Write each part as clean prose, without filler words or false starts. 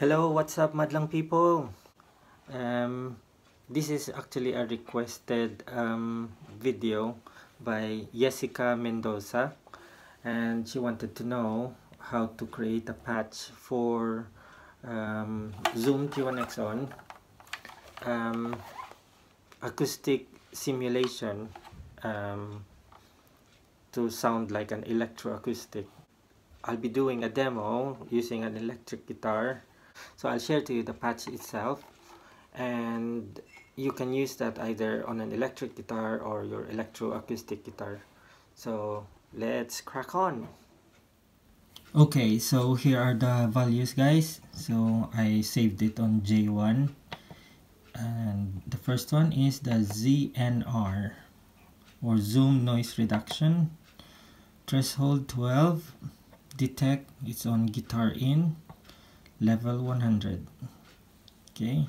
Hello, what's up, madlang people? This is actually a requested video by Jessica Mendoza, and she wanted to know how to create a patch for Zoom G1xOn Acoustic Simulation to sound like an electroacoustic. I'll be doing a demo using an electric guitar. So I'll share to you the patch itself, and you can use that either on an electric guitar or your electroacoustic guitar. So let's crack on. Okay, so here are the values, guys. So I saved it on J1, and the first one is the ZNR, or Zoom Noise Reduction. Threshold 12, detect, it's on guitar in, level 100. Okay,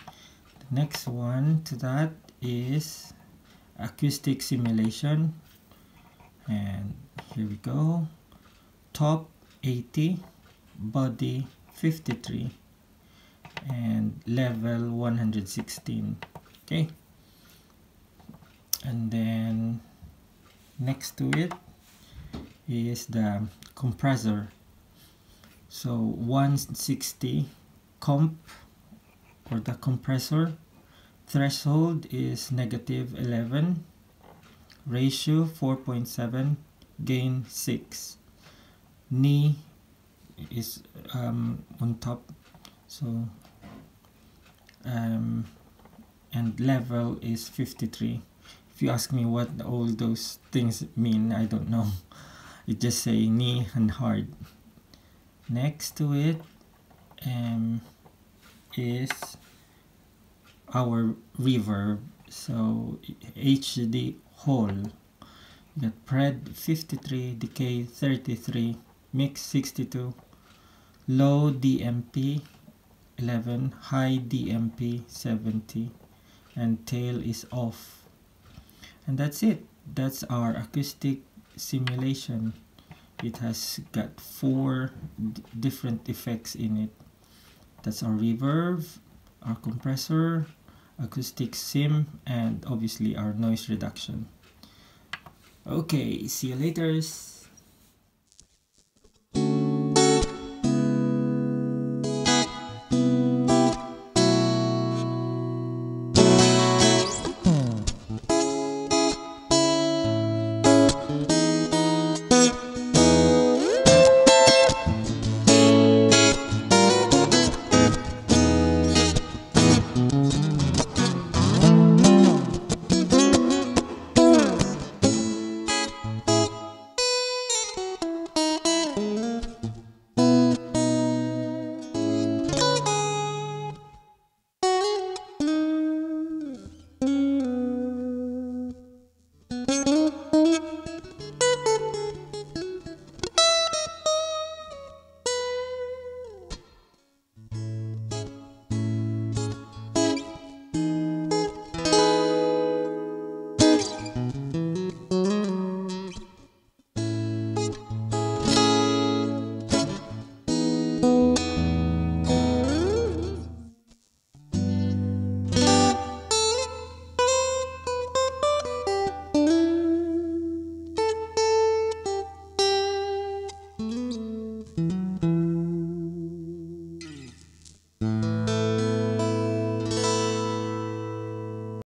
the next one to that is Acoustic Simulation, and here we go. Top 80, body 53, and level 116. Okay, and then next to it is the compressor. So 160 comp, or the compressor. Threshold is negative 11, ratio 4.7, gain 6. Knee is on top, so and level is 53. If you ask me what all those things mean, I don't know. It just say knee and hard. Next to it is our reverb. So HD whole, you got pred 53, decay 33, mix 62, low DMP 11, high DMP 70, and tail is off. And that's it. That's our acoustic simulation. It has got 4 different effects in it. That's our reverb, our compressor, acoustic sim, and obviously our noise reduction. Okay, see you later.